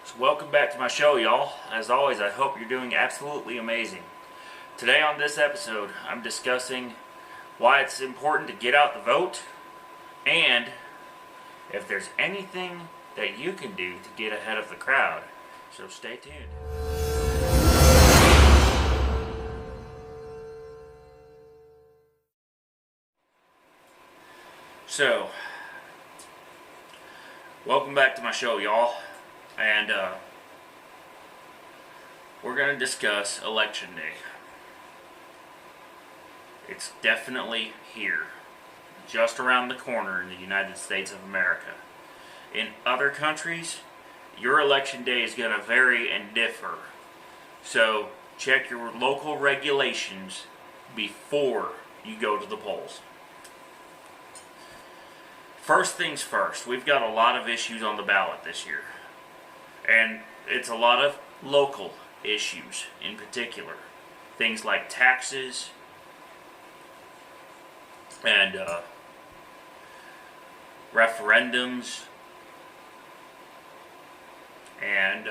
So welcome back to my show, y'all. As always, I hope you're doing absolutely amazing. Today on this episode, I'm discussing why it's important to get out the vote and if there's anything that you can do to get ahead of the crowd. So stay tuned. So, welcome back to my show, y'all. And we're going to discuss Election Day. It's definitely here, just around the corner in the United States of America. In other countries, your election day is going to vary and differ. So check your local regulations before you go to the polls. First things first, we've got a lot of issues on the ballot this year. And it's a lot of local issues in particular. Things like taxes and referendums and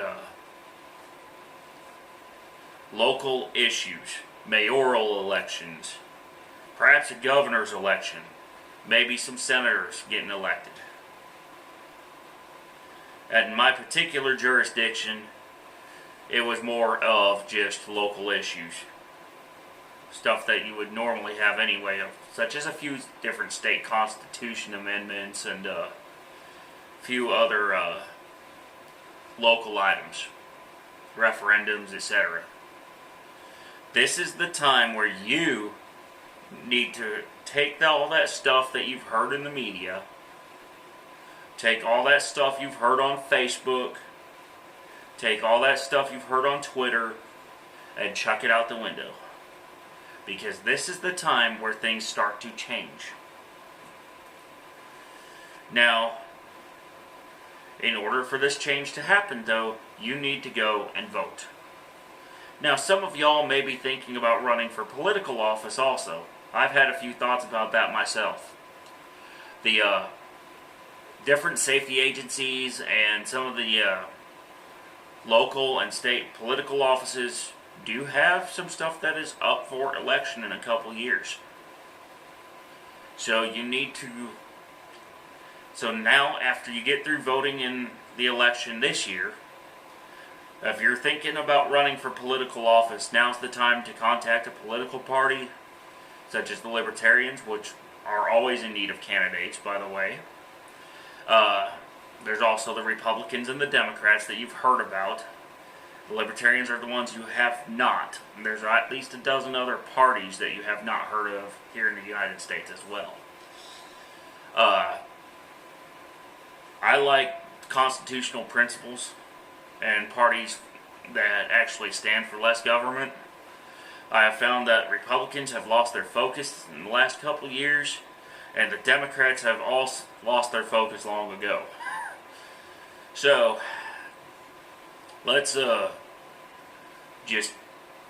local issues, mayoral elections, perhaps a governor's election, maybe some senators getting elected. And in my particular jurisdiction, it was more of just local issues. Stuff that you would normally have anyway, such as a few different state constitution amendments and a few other local items, referendums, etc. This is the time where you need to take all that stuff that you've heard in the media, take all that stuff you've heard on Facebook, take all that stuff you've heard on Twitter, and chuck it out the window. Because this is the time where things start to change. Now, in order for this change to happen, though, you need to go and vote. Now, some of y'all may be thinking about running for political office also. I've had a few thoughts about that myself. The different safety agencies and some of the local and state political offices do have some stuff that is up for election in a couple years. So you need to... So now, after you get through voting in the election this year, if you're thinking about running for political office, now's the time to contact a political party, such as the Libertarians, which are always in need of candidates, by the way. There's also the Republicans and the Democrats that you've heard about. The Libertarians are the ones you have not. And there's at least a dozen other parties that you have not heard of here in the United States as well. I like constitutional principles and parties that actually stand for less government. I have found that Republicans have lost their focus in the last couple of years, and the Democrats have all lost their focus long ago. So, let's just,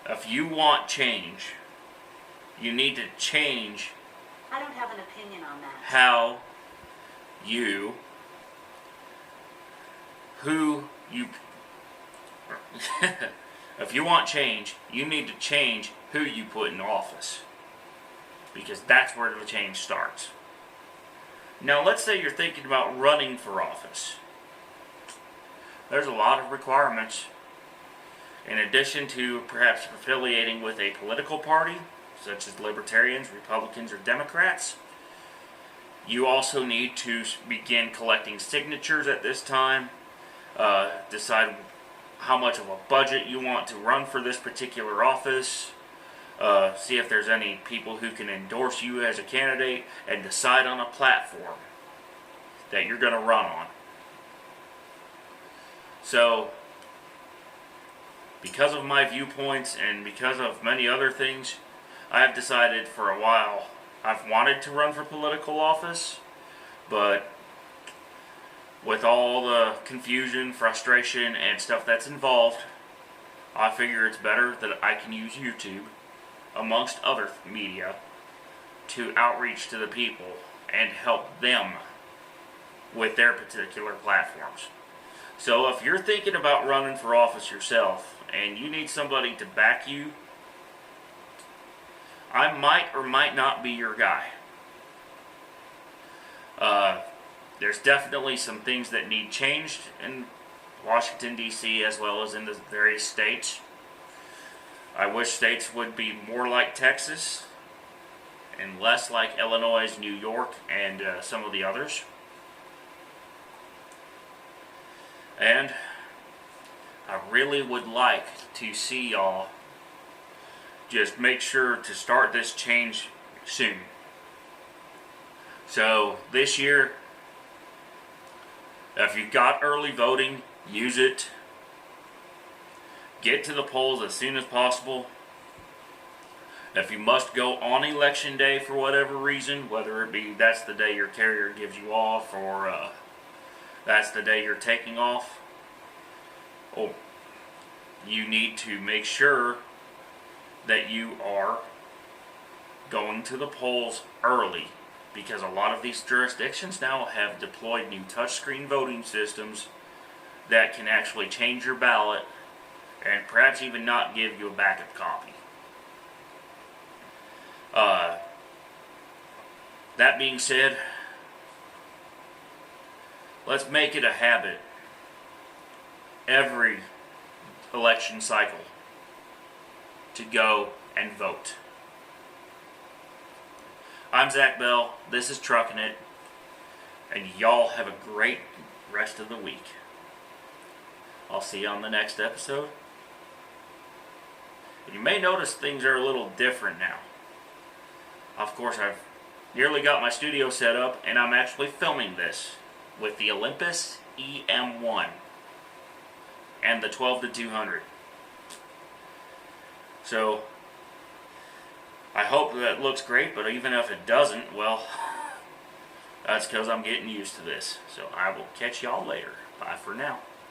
if you want change, you need to change. I don't have an opinion on that. How you, who you, if you want change, you need to change who you put in office. Because that's where the change starts. Now, let's say you're thinking about running for office. There's a lot of requirements. In addition to perhaps affiliating with a political party, such as Libertarians, Republicans, or Democrats, you also need to begin collecting signatures at this time, decide how much of a budget you want to run for this particular office, see if there's any people who can endorse you as a candidate, and decide on a platform that you're going to run on. So, because of my viewpoints and because of many other things, I have decided for a while I've wanted to run for political office, but with all the confusion, frustration, and stuff that's involved, I figure it's better that I can use YouTube, amongst other media, to outreach to the people and help them with their particular platforms. So if you're thinking about running for office yourself and you need somebody to back you, I might or might not be your guy. There's definitely some things that need changed in Washington, D.C. as well as in the various states. I wish states would be more like Texas and less like Illinois, New York, and some of the others. And I really would like to see y'all just make sure to start this change soon. So this year, if you've got early voting, use it. Get to the polls as soon as possible. If you must go on election day for whatever reason, whether it be that's the day your carrier gives you off or that's the day you're taking off, you need to make sure that you are going to the polls early, because a lot of these jurisdictions now have deployed new touchscreen voting systems that can actually change your ballot and perhaps even not give you a backup copy. That being said, let's make it a habit every election cycle to go and vote. I'm Zach Bell, this is Truckin It, and y'all have a great rest of the week. I'll see you on the next episode. And you may notice things are a little different now. Of course, I've nearly got my studio set up, and I'm actually filming this with the Olympus EM1 and the 12-200. So, I hope that looks great, but even if it doesn't, well, that's because I'm getting used to this. So I will catch y'all later. Bye for now.